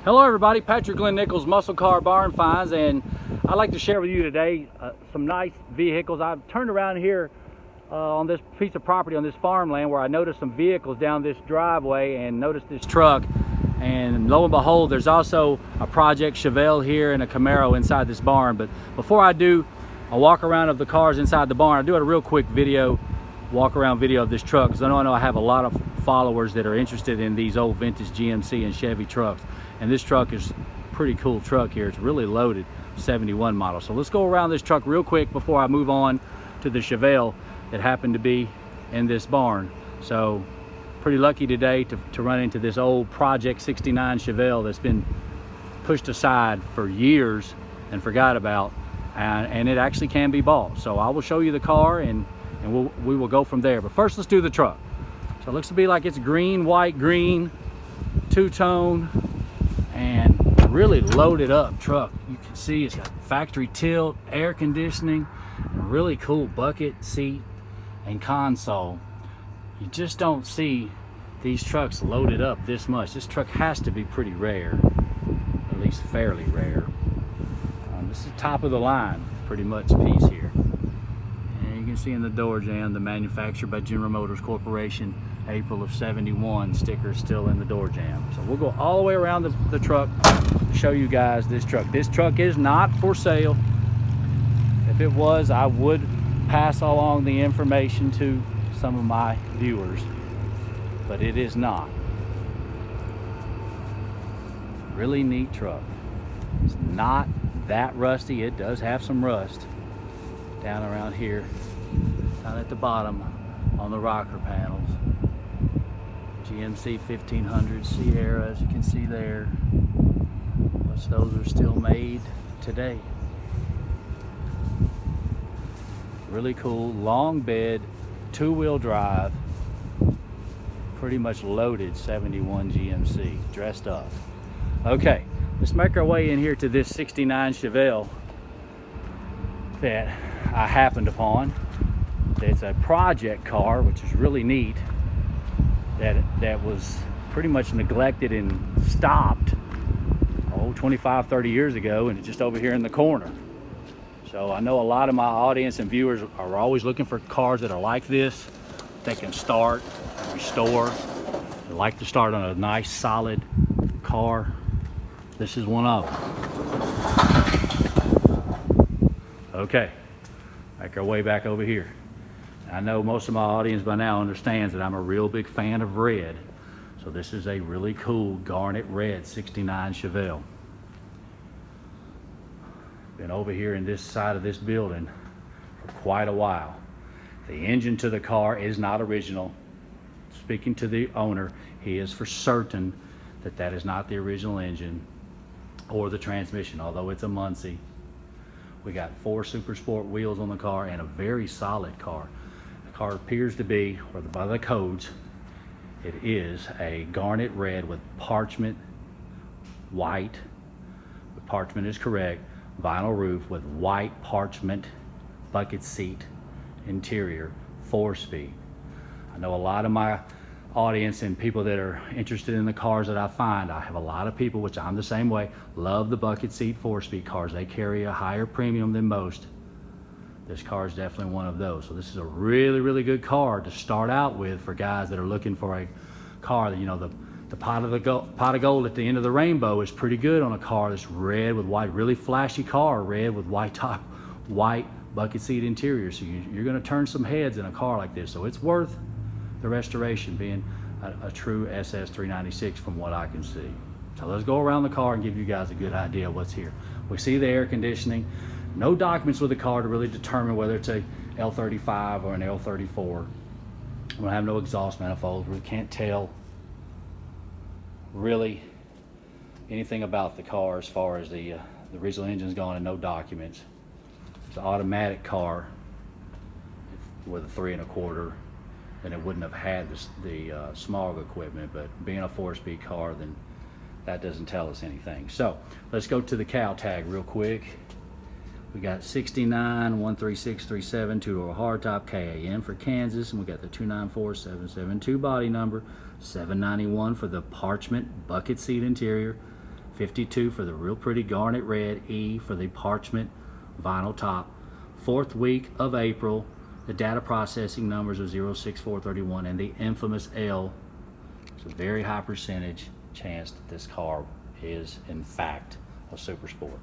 Hello everybody, Patrick Glenn Nichols, Muscle Car Barn Finds, and I'd like to share with you today some nice vehicles. I've turned around here on this piece of property on this farmland where I noticed some vehicles down this driveway and noticed this truck, and lo and behold there's also a Project Chevelle here and a Camaro inside this barn. But before I do a walk around of the cars inside the barn, I do a real quick walk around video of this truck, because I know I have a lot of followers that are interested in these old vintage GMC and Chevy trucks. And this truck is a pretty cool truck here. It's really loaded, 71 model. So let's go around this truck real quick before I move on to the Chevelle that happened to be in this barn. So pretty lucky today to run into this old Project 69 Chevelle that's been pushed aside for years and forgot about, and it actually can be bought. So I will show you the car and we will go from there. But first, let's do the truck. So it looks to be like it's green, white, green, two-tone, and really loaded up truck. You can see it's got factory tilt, air conditioning, and really cool bucket seat and console. You just don't see these trucks loaded up this much. This truck has to be pretty rare, at least fairly rare. This is top of the line pretty much piece here. And you can see in the door jamb, the manufactured by General Motors Corporation, April of '71 sticker still in the door jamb. So we'll go all the way around the truck to show you guys this truck. This truck is not for sale. If it was, I would pass along the information to some of my viewers, but it is not. Really neat truck. It's not that rusty. It does have some rust down around here, down at the bottom on the rocker panels. GMC 1500 Sierra, as you can see there, which those are still made today. Really cool, long bed, two-wheel drive, pretty much loaded 71 GMC, dressed up. Okay, let's make our way in here to this 69 Chevelle that I happened upon. It's a project car, which is really neat. That was pretty much neglected and stopped 25-30 years ago, and it's just over here in the corner. So I know a lot of my audience and viewers are always looking for cars that are like this, that can start and restore. They like to start on a nice solid car. This is one of them. Okay, make our way back over here. I know most of my audience by now understands that I'm a real big fan of red. So this is a really cool garnet red 69 Chevelle. Been over here in this side of this building for quite a while. The engine to the car is not original. Speaking to the owner, he is for certain that that is not the original engine or the transmission, although it's a Muncie. We got 4 Super Sport wheels on the car and a very solid car. Car appears to be, or by the codes, it is a garnet red with parchment white. The parchment is correct. Vinyl roof with white parchment bucket seat interior, 4-speed. I know a lot of my audience and people that are interested in the cars that I find. I have a lot of people, which I'm the same way, love the bucket seat 4-speed cars. They carry a higher premium than most. This car is definitely one of those. So this is a really, really good car to start out with for guys that are looking for a car that, you know, the pot of gold at the end of the rainbow is pretty good on a car that's red with white, really flashy car, red with white top, white bucket seat interior. So you're going to turn some heads in a car like this. So it's worth the restoration, being a true SS396 from what I can see. So let's go around the car and give you guys a good idea of what's here. We see the air conditioning. No documents with the car to really determine whether it's a L35 or an L34. We don't have no exhaust manifold. We can't tell really anything about the car as far as the original engine's gone, and no documents. It's an automatic car with a 3 1/4, then it wouldn't have had the smog equipment, but being a 4-speed car, then that doesn't tell us anything. So let's go to the cow tag real quick. We got 69 13637 two-door hardtop, KAN for Kansas, and we got the 294772 body number, 791 for the parchment bucket seat interior, 52 for the real pretty garnet red, E for the parchment vinyl top. 4th week of April. The data processing numbers are 06431 and the infamous L. It's a very high percentage chance that this car is in fact a super sport.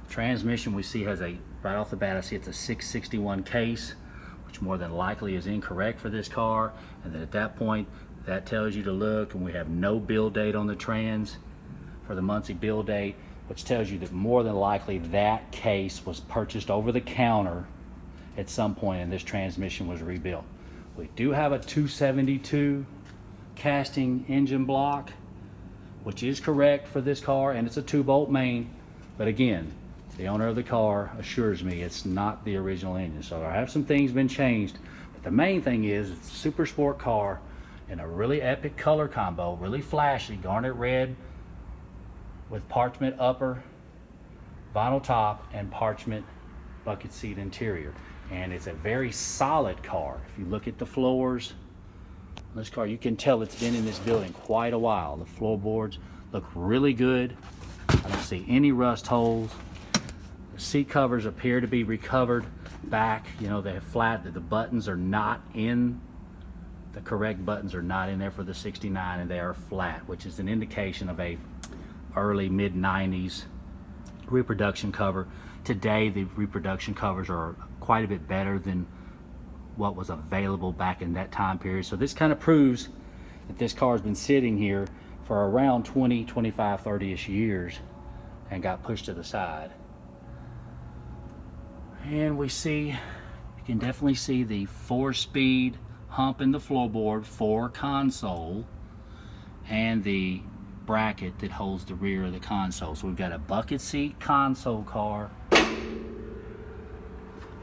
Transmission we see has a, right off the bat, I see it's a 661 case, which more than likely is incorrect for this car. And then at that point, that tells you to look, and we have no build date on the trans for the Muncie build date, which tells you that more than likely that case was purchased over the counter at some point and this transmission was rebuilt. We do have a 272 casting engine block, which is correct for this car, and it's a 2-bolt main, but again, the owner of the car assures me it's not the original engine. So there have some things been changed, but the main thing is it's a super sport car in a really epic color combo, really flashy, garnet red with parchment upper, vinyl top, and parchment bucket seat interior. And it's a very solid car. If you look at the floors on this car, you can tell it's been in this building quite a while. The floorboards look really good. I don't see any rust holes. The seat covers appear to be recovered back. You know, they're flat, the buttons are not in, the correct buttons are not in there for the 69, and they are flat, which is an indication of a early mid-90s reproduction cover. Today, the reproduction covers are quite a bit better than what was available back in that time period. So this kind of proves that this car has been sitting here for around 20, 25, 30-ish years and got pushed to the side. And we see, you can definitely see the 4-speed hump in the floorboard, 4 console, and the bracket that holds the rear of the console. So we've got a bucket seat console car,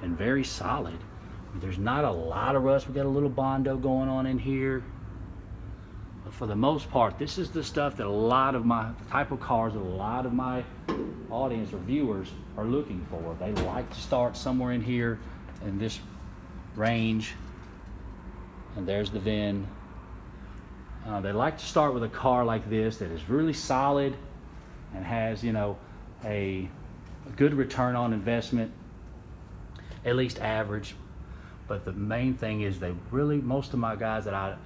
and very solid. There's not a lot of rust. We got a little Bondo going on in here, but for the most part, this is the stuff that the type of cars that a lot of my audience or viewers are looking for. They like to start somewhere in here in this range, and there's the VIN. They like to start with a car like this that is really solid and has, you know, a good return on investment, at least average. But the main thing is most of my guys that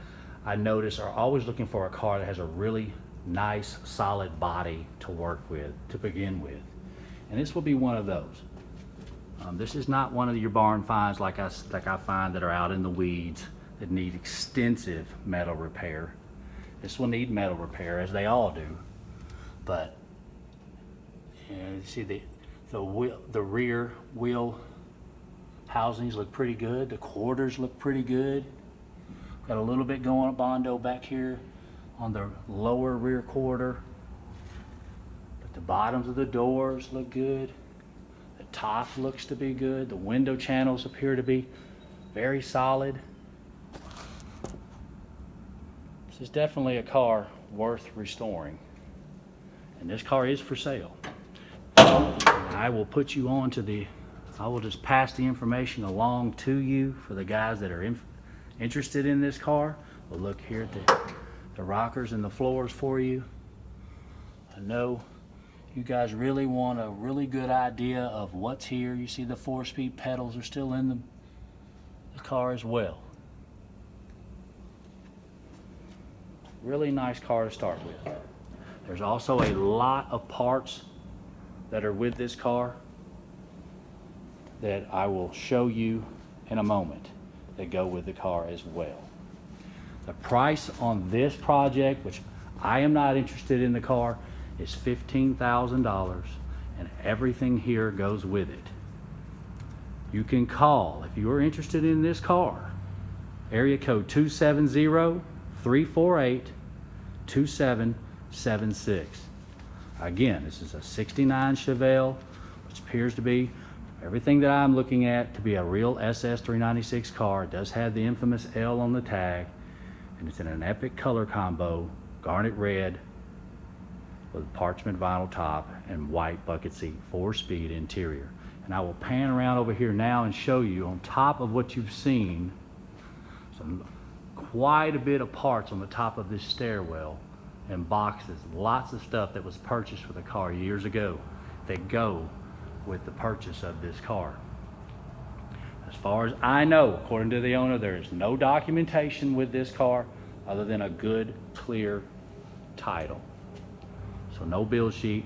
I notice are always looking for a car that has a really nice solid body to work with to begin with, and this will be one of those. This is not one of your barn finds like I find that are out in the weeds that need extensive metal repair. This will need metal repair, as they all do, but you see the rear wheel housings look pretty good. The quarters look pretty good. Got a little bit going on Bondo back here on the lower rear quarter, but the bottoms of the doors look good. The top looks to be good. The window channels appear to be very solid. This is definitely a car worth restoring, and this car is for sale. I will put you on to I will just pass the information along to you for the guys that are interested in this car. We'll look here at the rockers and the floors for you. I know you guys really want a really good idea of what's here. You see the 4-speed pedals are still in the car as well. Really nice car to start with. There's also a lot of parts that are with this car that I will show you in a moment that go with the car as well. The price on this project, which I am not interested in the car, is $15,000, and everything here goes with it. You can call, if you are interested in this car, area code 270-348-2776. Again, this is a 69 Chevelle, which appears to be, everything that I'm looking at, to be a real SS396 car. It does have the infamous L on the tag, and it's in an epic color combo, garnet red with parchment vinyl top and white bucket seat, 4-speed interior. And I will pan around over here now and show you, on top of what you've seen, quite a bit of parts on the top of this stairwell and boxes, lots of stuff that was purchased for the car years ago that go with the purchase of this car. As far as I know, according to the owner, there is no documentation with this car other than a good, clear title. So no bill sheet.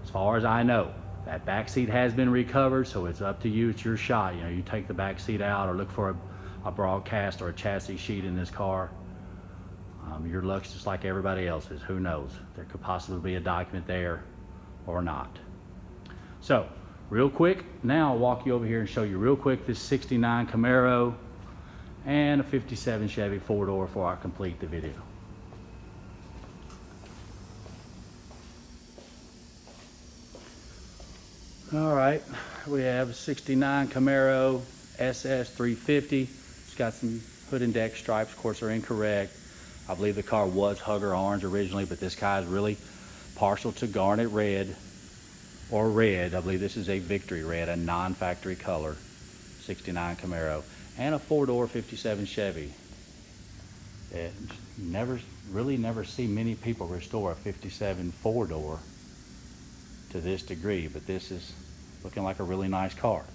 As far as I know, that back seat has been recovered, so it's up to you. It's your shot. You know, you take the back seat out or look for a broadcast or a chassis sheet in this car. Your luck's just like everybody else's. Who knows? There could possibly be a document there or not. So, real quick, now I'll walk you over here and show you real quick this 69 Camaro and a 57 Chevy 4-door before I complete the video. All right, we have a 69 Camaro SS350. It's got some hood and deck stripes, of course, are incorrect. I believe the car was Hugger orange originally, but this guy is really partial to garnet red or red. I believe this is a Victory red, a non-factory color 69 Camaro, and a 4-door 57 Chevy. Never see many people restore a 57 4-door to this degree, but this is looking like a really nice car.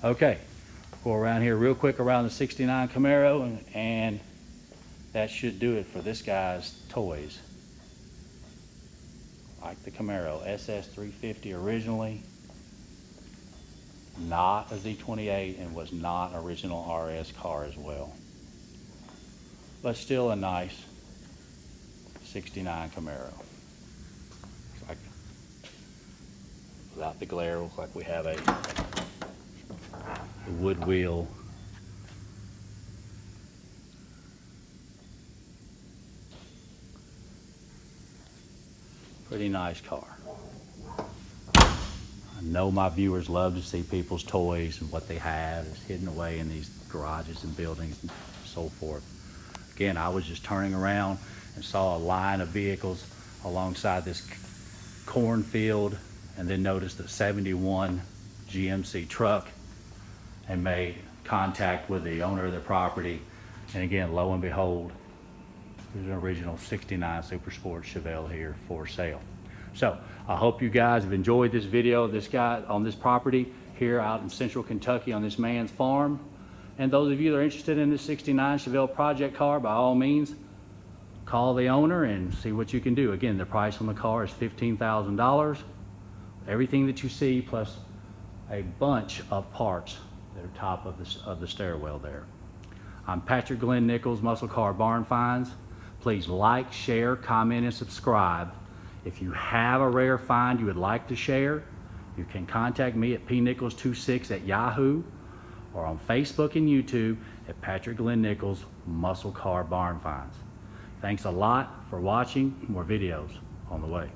Okay, go around here real quick around the 69 Camaro, and that should do it for this guy's toys. Like the Camaro SS350 originally, not a Z28, and was not an original RS car as well, but still a nice 69 Camaro. Looks like, without the glare, looks like we have a wood wheel. Pretty nice car. I know my viewers love to see people's toys and what they have is hidden away in these garages and buildings and so forth. Again, I was just turning around and saw a line of vehicles alongside this cornfield, and then noticed the 71 GMC Truck and made contact with the owner of the property. And again, lo and behold, there's an original 69 Super Sport Chevelle here for sale. So I hope you guys have enjoyed this video of this guy on this property here out in central Kentucky on this man's farm. And those of you that are interested in this 69 Chevelle project car, by all means, call the owner and see what you can do. Again, the price on the car is $15,000. Everything that you see plus a bunch of parts that are top of the stairwell there. I'm Patrick Glenn Nichols, Muscle Car Barn Finds. Please like, share, comment, and subscribe. If you have a rare find you would like to share, you can contact me at pnichols26@yahoo, or on Facebook and YouTube at Patrick Glenn Nichols, Muscle Car Barn Finds. Thanks a lot for watching. More videos on the way.